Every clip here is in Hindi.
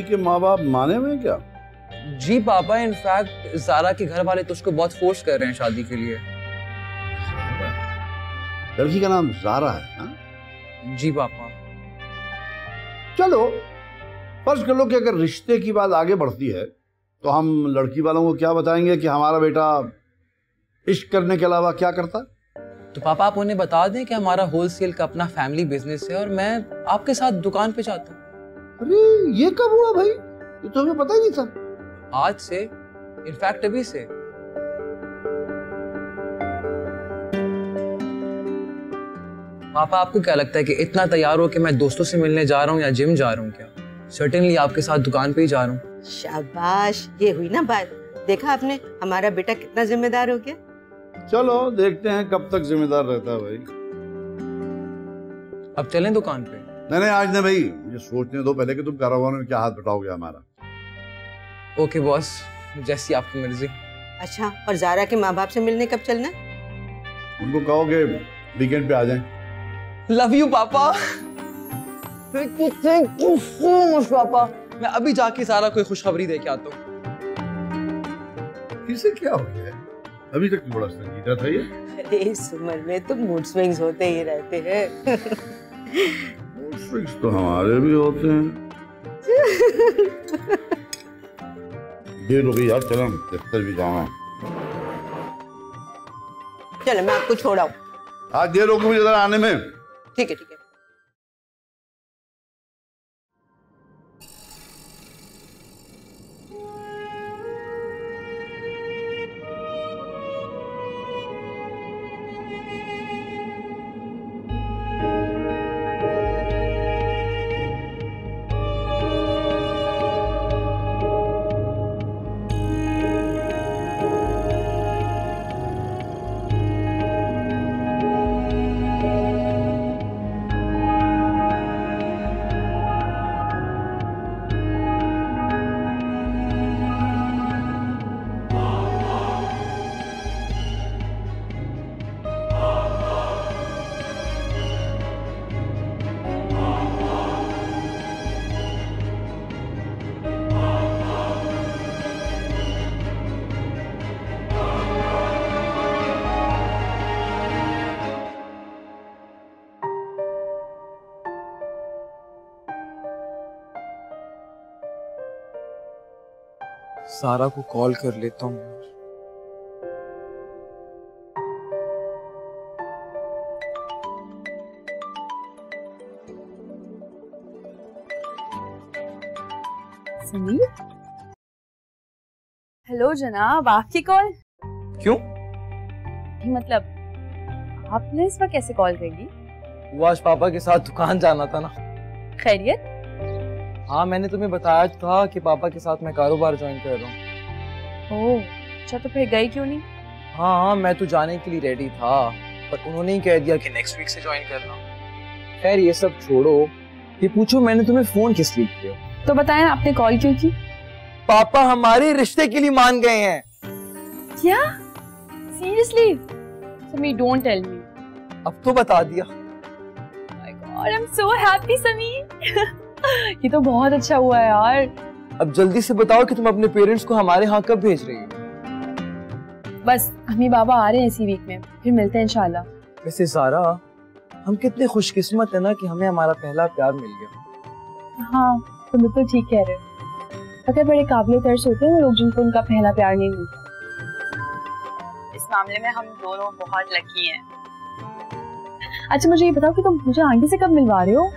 के माँ बाप माने हुए हैं क्या? जी पापा, इनफैक्ट ज़ारा के घर वाले तो उसको बहुत फोर्स कर रहे हैं शादी के लिए। लड़की का नाम ज़ारा है हा? जी पापा। चलो फर्ज कर लो कि अगर रिश्ते की बात आगे बढ़ती है तो हम लड़की वालों को क्या बताएंगे कि हमारा बेटा इश्क करने के अलावा क्या करता है? तो पापा आप उन्हें बता दें कि हमारा होलसेल का अपना फैमिली बिजनेस है और मैं आपके साथ दुकान पे जाता हूँ। अरे ये कब हुआ भाई? ये तो हमें पता ही नहीं था। आज से, इनफैक्ट अभी से। पापा आपको क्या लगता है कि इतना तैयार हो कि मैं दोस्तों से मिलने जा रहा हूँ या जिम जा रहा हूँ क्या? सर्टेनली आपके साथ दुकान पे ही जा रहा हूँ। शाबाश, ये हुई ना बात। देखा आपने, हमारा बेटा कितना जिम्मेदार हो गया। चलो देखते हैं कब तक जिम्मेदार रहता है भाई। अब चलें दुकान पे? नहीं आज ना भाई, मुझे सोचने दो पहले कि तुम कारोबार में क्या हाथ बटाओगे हमारा। ओके बॉस, जैसी आपकी मर्जी। अच्छा, और ज़ारा के माँ बाप से मिलने कब चलना? उनको कहोगे वीकेंड पे आ जाएं। लव यू पापा। थैंक यू सो मच पापा। मैं अभी जाके सारा कोई खुशखबरी दे के आता हूँ। इसे क्या हो गया है? अभी तक बड़ा संजीदा था ये। अरे इस उम्र में तो मूड स्विंग्स होते ही रहते हैं। मूड स्विंग्स तो हमारे भी होते हैं। देर हो गई यार, चलो दफ्तर भी जाना है। चलो मैं आपको छोड़ाऊं। आज देर हो गई मुझे जरा आने में। ठीक है ठीक है। सारा को कॉल कर लेता हूँ। समीर, हेलो जनाब, आपकी कॉल? क्यों? मतलब आपने इस वक्त कैसे कॉल कर ली? वो आज पापा के साथ दुकान जाना था ना। खैरियत? हाँ, मैंने तुम्हें बताया था कि पापा के साथ मैं कारोबार ज्वाइन कर रहा हूँ। ओह अच्छा, तो फिर गई क्यों नहीं? हाँ, मैं तो जाने के लिए रेडी था, पर उन्होंने ही कह दिया कि नेक्स्ट वीक से ज्वाइन करना। खैर ये सब छोड़ो, ये पूछो मैंने तुम्हें फोन किस लिए किया? तो बताएं आपने कॉल क्यों की? पापा हमारे रिश्ते के लिए मान गए हैं। क्या? Seriously? Sameer don't tell me. अब तो बता दिया। My god, I am so happy Sameer. ये तो बहुत अच्छा हुआ है यार। अब जल्दी से बताओ कि तुम अपने पेरेंट्स को हमारे यहाँ कब भेज रही हो? बस अम्मी बाबा आ रहे हैं इसी वीक में, फिर मिलते हैं इंशाल्लाह। वैसे ज़ारा, हम कितने खुशकिस्मत है ना कि हमें हमारा पहला प्यार मिल गया। हाँ, तुम बिल्कुल ठीक कह रहे हो। पता है, बड़े काबिल तर्स होते हैं वो लोग जिनको उनका पहला प्यार नहीं मिलता। इस मामले में हम दोनों बहुत लकी हैं। अच्छा मुझे ये बताओ कि तुम मुझे आंटी से कब मिलवा रहे हो?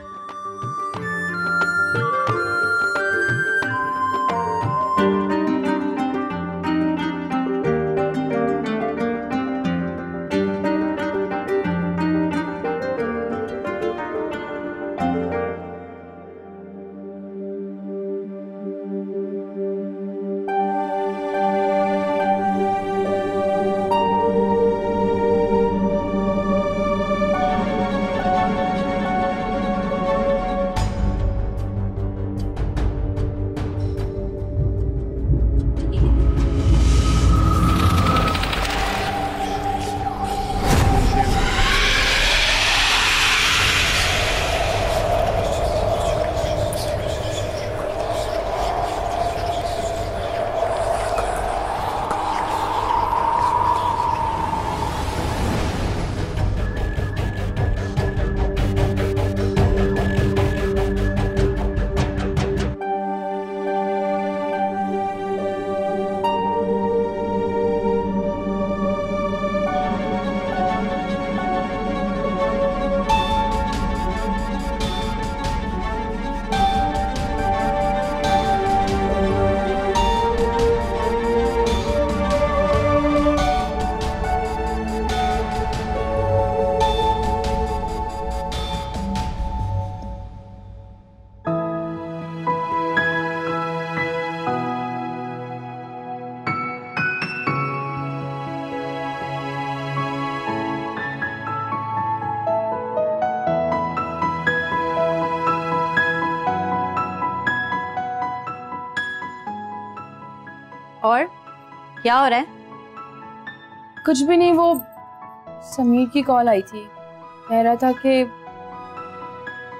और क्या हो रहा है? कुछ भी नहीं, वो समीर की कॉल आई थी, कह रहा था कि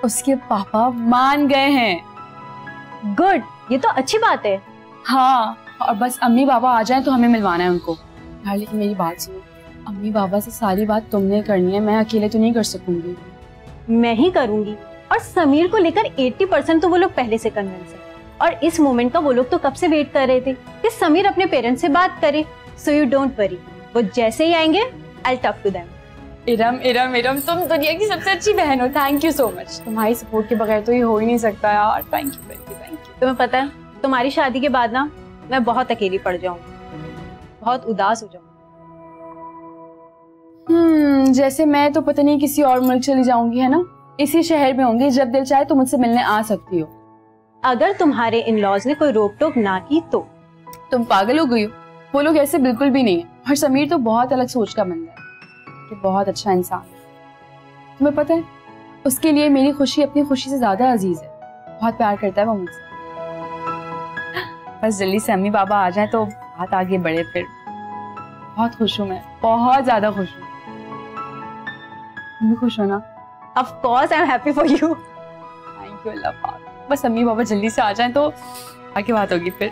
उसके पापा मान गए हैं। गुड, ये तो अच्छी बात है। हाँ, और बस अम्मी बाबा आ जाएं तो हमें मिलवाना है उनको। यार लेकिन मेरी बात सुनो, अम्मी बाबा से सारी बात तुमने करनी है, मैं अकेले तो नहीं कर सकूंगी। मैं ही करूंगी। और समीर को लेकर 80% तो वो लोग पहले से कन्विंस है, और इस मोमेंट का वो लोग तो कब से वेट कर रहे थे कि समीर अपने पेरेंट्स से बात करे। सो यू डोंट वरी, वो जैसे ही आएंगे I will talk to them. Iram, तुम दुनिया की सबसे अच्छी बहन हो। Thank you so much. तुम्हारी सपोर्ट के बगैर तो ये हो ही नहीं सकता यार। Thank you. तुम्हें पता है, तुम्हारी शादी के बाद ना मैं बहुत अकेली पड़ जाऊंगी, बहुत उदास हो जाऊंगी। जैसे मैं तो पता नहीं किसी और मुल्क चली जाऊंगी, है ना? इसी शहर में होंगी, जब दिल चाहे तो मुझसे मिलने आ सकती हो। अगर तुम्हारे इन-लॉज ने कोई रोक टोक ना की तो। तुम पागल हो गई हो? वो लोग ऐसे बिल्कुल भी नहीं है। और समीर तो बहुत अलग सोच का बंदा है, कि बहुत अच्छा इंसान है। तुम्हें पता है, उसके लिए मेरी खुशी अपनी खुशी से ज्यादा अजीज है। बहुत प्यार करता है वो मुझसे। बस जल्दी से अम्मी बाबा आ जाए तो बात आगे बढ़े फिर। बहुत खुश हूँ मैं, बहुत ज्यादा खुश हूँ। तुम भी खुश हो ना? Of course, I'm happy for you. Thank you Allah पाक। बस अम्मी बाबा जल्दी से आ जाएं तो आगे बात होगी फिर।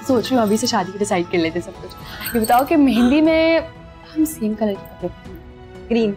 सोच रही हूँ अभी से शादी की डिसाइड कर लेते सब कुछ। ये बताओ कि मेहंदी में हम सेम कलर के कपड़े पहनेंगे। ग्रीन।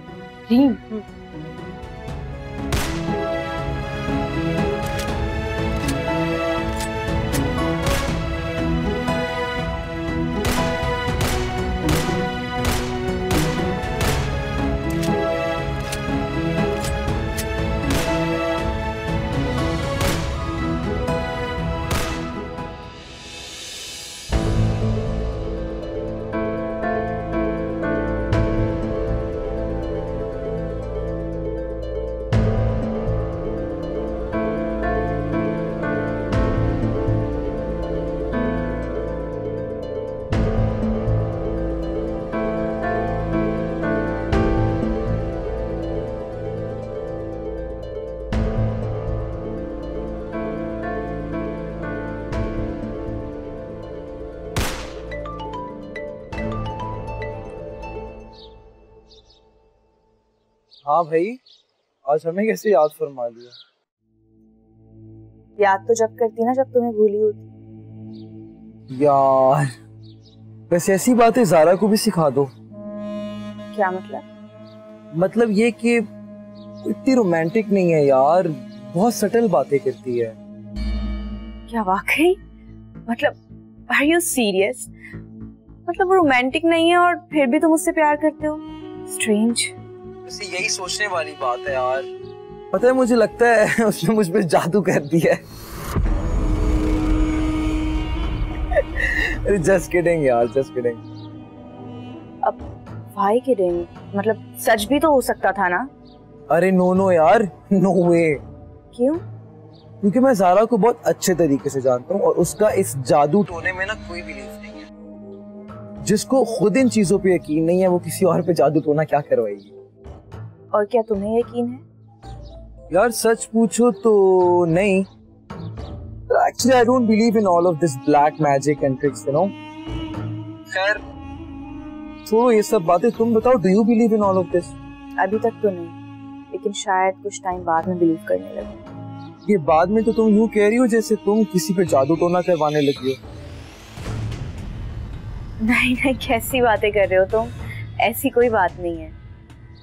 हाँ भाई, आज हमें कैसे याद फरमा दिया? याद तो जब करती ना जब तुम्हें भूली होती। यार वैसे ऐसी बातें ज़ारा को भी सिखा दो। क्या मतलब? मतलब ये कि इतनी रोमांटिक नहीं है यार, बहुत सटल बातें करती है। क्या वाकई? मतलब आर यू सीरियस? मतलब वो रोमांटिक नहीं है और फिर भी तुम उससे प्यार करते हो? स्ट्रेंज। वैसे यही सोचने वाली बात है यार। पता है, मुझे लगता है उसने मुझ पे जादू कर दिया है। जस्ट किडिंग यार, जस्ट किडिंग। अब व्हाई किडिंग? मतलब सच भी तो हो सकता था ना? अरे नो यार, नो वे। क्यों? क्योंकि मैं ज़ारा को बहुत अच्छे तरीके से जानता हूँ और उसका इस जादू टोने में ना कोई बिलीफ नहीं है। जिसको खुद इन चीजों पे यकीन नहीं है वो किसी और पे जादू टोना क्या करवाएगी। और क्या तुम्हें यकीन है? यार सच पूछो तो नहीं। Actually, I don't believe in all of this black magic and tricks, you know. खैर, छोड़ो ये सब बातें, तुम बताओ, do you believe in all of this? अभी तक तो नहीं, लेकिन शायद कुछ टाइम बाद में बिलीव करने लगे। ये बाद में तो तुम यूं कह रही हो जैसे तुम किसी पे जादू टोना करवाने लगी हो। नहीं, कैसी बातें कर रहे हो तुम? ऐसी कोई बात नहीं है।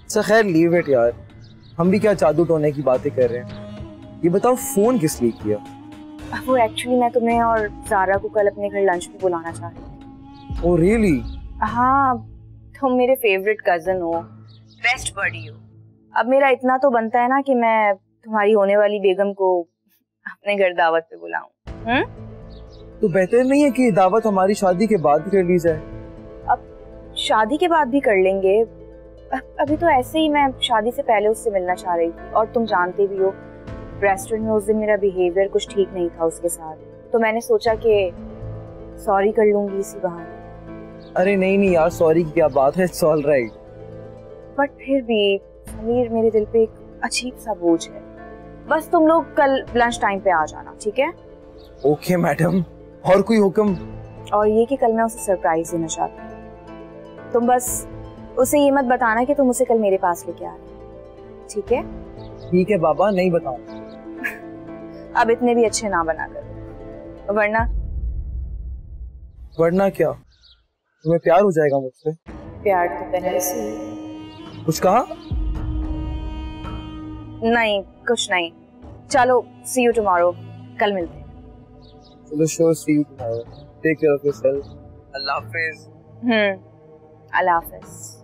अच्छा खैर, लीव इट यार, हम भी क्या जादू टोने की बातें कर रहे हैं। ये बताओ, फोन किस लिए किया? वो एक्चुअली मैं तुम्हें और ज़ारा को कल अपने घर लंच पे बुलाना चाह रही थी। Oh really? हाँ, तुम मेरे फेवरेट कजन हो, बेस्ट बडी हो। अब मेरा इतना तो बनता है ना कि मैं तुम्हारी होने वाली बेगम को अपने घर दावत पे बुलाऊं। तो बेहतर नहीं है कि दावत हमारी शादी के बाद कर ली जाए? अब शादी के बाद भी कर लेंगे। अभी तो ऐसे ही मैं शादी से पहले उससे मिलना चाह रही थी, और तुम जानते भी हो रेस्टोरेंट में उस दिन मेरा बिहेवियर कुछ ठीक नहीं था उसके साथ, तो मैंने सोचा कि सॉरी कर लूंगी इसी बहाने। अरे नहीं यार, सॉरी की क्या बात है, इट्स ऑल राइट। बट फिर भी समीर, मेरे दिल पे एक अजीब सा बोझ है। बस तुम लोग कल लंच टाइम पे आ जाना, ठीक है? ओके मैडम, और कोई हुक्म? और ये कि कल मैं उसे सरप्राइज देना चाहती हूँ। तुम बस उसे ये मत बताना कि तुम उसे कल मेरे पास लेके आ रहे हो, ठीक है? ठीक है बाबा, नहीं बताऊं। अब इतने भी अच्छे ना बना कर, वरना क्या? तुम्हें प्यार हो जाएगा मुझसे? प्यार तो पहले से। कुछ कहा? नहीं, कुछ नहीं। चलो, सी यू टुमारो, कल मिलते हैं। चलो, sure, see you tomorrow. Take care of yourself. Allah हाफिज। अल्लाह हाफिज।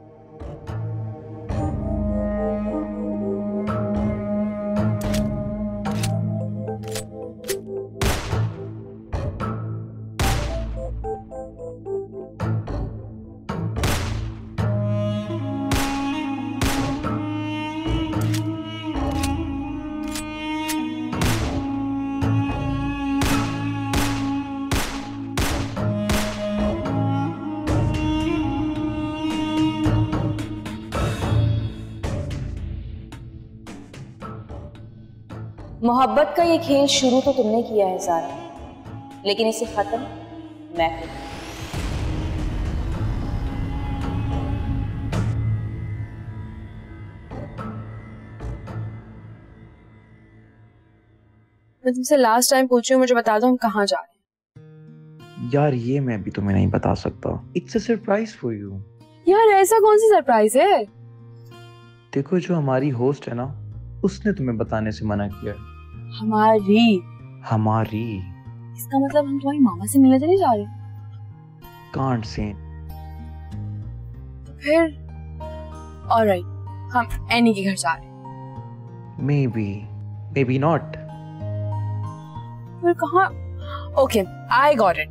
मोहब्बत का ये खेल शुरू तो तुमने किया है ज़ारा, लेकिन इसे खत्म मैं करूं। मैं तुमसे लास्ट टाइम पूछी हूँ, मुझे बता दो हम कहाँ जा रहे हैं। यार ये मैं भी तुम्हें नहीं बता सकता। It's a surprise for you. यार ऐसा कौन सी सरप्राइज है? देखो, जो हमारी होस्ट है ना, उसने तुम्हें बताने से मना किया। हमारी इसका मतलब हम तुम्हारी मामा से मिलने चले जा रहे हैं? Can't say. फिर ऑलराइट, हम एनी के घर जा रहे हैं। May be not. फिर कहाँ? Okay, I got it.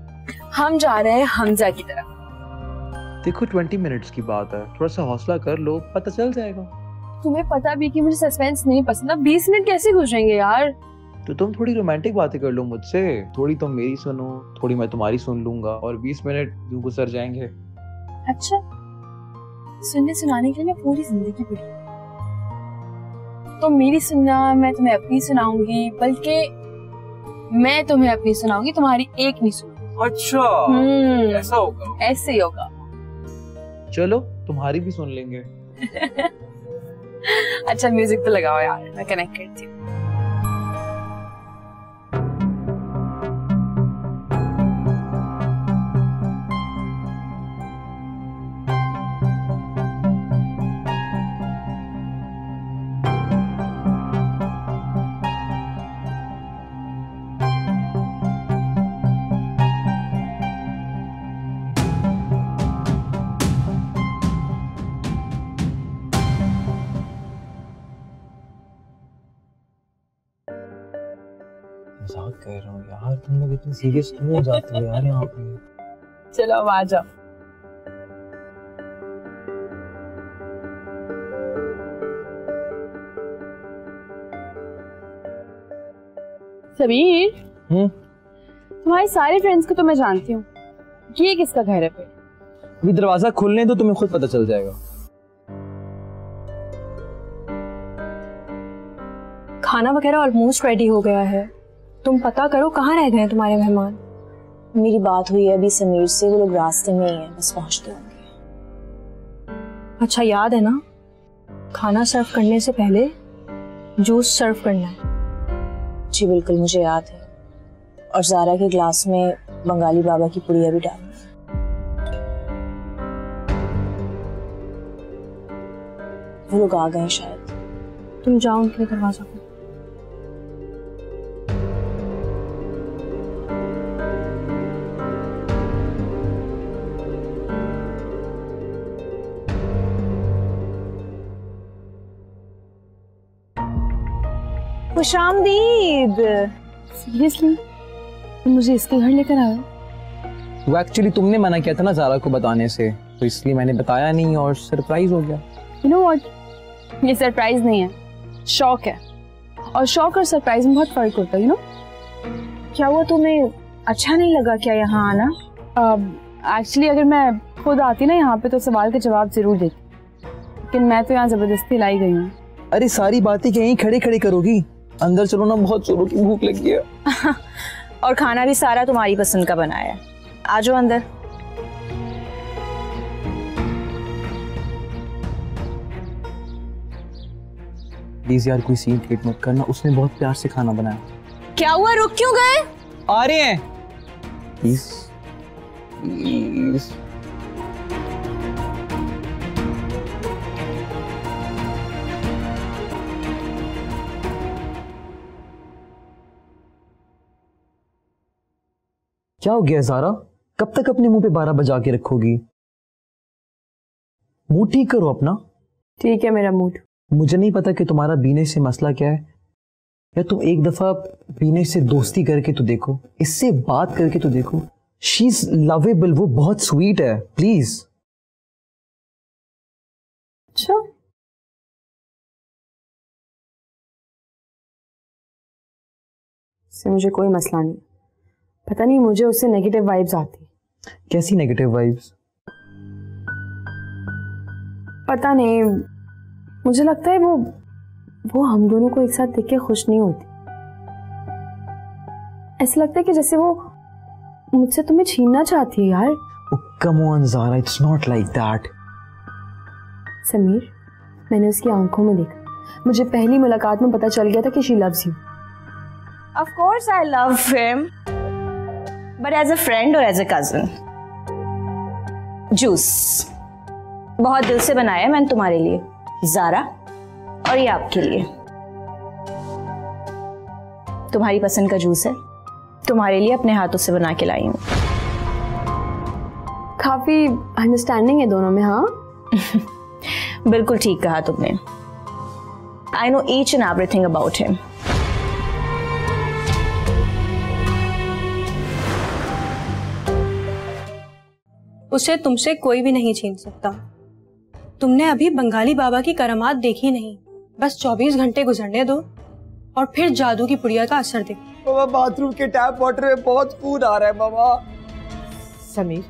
हम जा रहे हैं हमजा की तरफ। देखो 20 मिनट्स की बात है, थोड़ा सा हौसला कर लो, पता चल जाएगा। तुम्हें पता भी कि मुझे सस्पेंस नहीं पसंद। अब 20 मिनट कैसे गुजरेंगे यार? तो तुम थोड़ी रोमांटिक बातें कर लो मुझसे, थोड़ी तुम मेरी सुनो, थोड़ी मैं तुम्हारी सुन लूंगा, और 20 मिनट यूं गुजर जाएंगे। अच्छा, सुनने सुनाने के लिए मैं पूरी जिंदगी पड़ी। तुम मेरी सुनना, मैं तुम्हें अपनी सुनाऊंगी, बल्कि मैं तुम्हें अपनी सुनाऊंगी, तुम्हारी एक नहीं सुनाऊंगी। अच्छा, ऐसा होगा? ऐसे ही होगा। चलो, तुम्हारी भी सुन लेंगे। अच्छा, म्यूजिक तो लगाओ यार, मैं कनेक्ट करती हूँ। मजाक कर रहा हूँ यार, तुम लोग इतने सीरियस क्यों हो जाते हो यार यहाँ पे? चलो अब आ जाओ। समीर, तुम्हारे सारे फ्रेंड्स को तो मैं जानती हूँ, ये किसका घर है? पे अभी दरवाजा खोलने दो, तुम्हें खुद पता चल जाएगा। खाना वगैरह ऑलमोस्ट रेडी हो गया है, तुम पता करो कहाँ रह गए तुम्हारे मेहमान। मेरी बात हुई है अभी समीर से, वो लोग रास्ते में ही हैं, बस पहुंचते होंगे। अच्छा, याद है ना, खाना सर्व करने से पहले जूस सर्व करना है। जी बिल्कुल, मुझे याद है। और ज़ारा के ग्लास में बंगाली बाबा की पुड़िया भी डालना। वो लोग आ गए शायद। तुम जाओ उनके दरवाजा पर। खुशामदीद। सीरियसली तुम मुझे इसके घर लेकर आए? वो एक्चुअली तुमने मना किया था ना ज़ारा को बताने से, तो इसलिए मैंने बताया नहीं और सरप्राइज हो गया। यू नो व्हाट, ये सरप्राइज नहीं है, शौक है। और शौक और सरप्राइज में बहुत फर्क होता है, यू नो। क्या हुआ, तुम्हें अच्छा नहीं लगा क्या यहाँ आना? एक्चुअली अगर मैं खुद आती ना यहाँ पे तो सवाल के जवाब जरूर देती, लेकिन मैं तो यहाँ जबरदस्ती लाई गई हूँ। अरे सारी बातें क्या यहीं खड़े खड़े करोगी? अंदर चलो ना, बहुत जोरों की भूख लगी है। और खाना भी सारा तुम्हारी पसंद का बनाया है। आ जाओ अंदर। प्लीज यार कोई सीन क्रिएट मत करना, उसने बहुत प्यार से खाना बनाया। क्या हुआ, रुक क्यों गए? आ रहे हैं प्लीज प्लीज। क्या हो गया ज़ारा, कब तक अपने मुंह पे 12 बजा के रखोगी? मूड ठीक करो अपना। ठीक है मेरा मूड। मुझे नहीं पता कि तुम्हारा बीने से मसला क्या है, या तुम एक दफा बीने से दोस्ती करके तो देखो, इससे बात करके तो देखो। शी इज लवेबल, वो बहुत स्वीट है, प्लीज। अच्छा इससे मुझे कोई मसला नहीं, पता नहीं मुझे उससे नेगेटिव वाइब्स आती। कैसी नेगेटिव वाइब्स? पता नहीं, मुझे लगता है वो हम दोनों को एक साथ देख के खुश नहीं होती। ऐसा लगता है कि जैसे वो मुझसे तुम्हें छीनना चाहती है यार। Come on Zara, it's not like that. Sameer, मैंने उसकी आंखों में देखा, मुझे पहली मुलाकात में पता चल गया था कि she loves you. Of course I love him, but as a friend or as a cousin. Juice बहुत दिल से बनाया मैंने तुम्हारे लिए ज़ारा, और ये आपके लिए। तुम्हारी पसंद का जूस है, तुम्हारे लिए अपने हाथों से बना के लाई हूँ। काफी अंडरस्टैंडिंग है दोनों में। हाँ बिल्कुल ठीक कहा तुमने। I know each and everything about him. उसे तुमसे कोई भी नहीं छीन सकता। तुमने अभी बंगाली बाबा की करामात देखी नहीं, बस 24 घंटे गुजरने दो और फिर जादू की पुड़िया का असर देखो। मामा बाथरूम के टैप वाटर में बहुत खून आ रहा है मामा। समीर,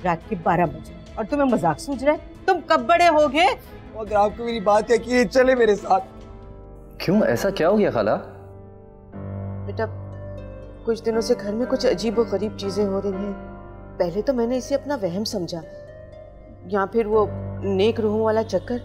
रात के 12 बजे और तुम्हें मजाक सूझ रहा है? तुम कब बड़े होगे? अगर आपको मेरी बात है कि चले मेरे साथ। क्यों, ऐसा क्या हो गया खाला? बेटा, कुछ दिनों से घर में कुछ अजीब और गरीब चीजें हो रही हैं। पहले तो मैंने इसे अपना वहम समझा, या फिर वो नेक रूहों वाला चक्कर,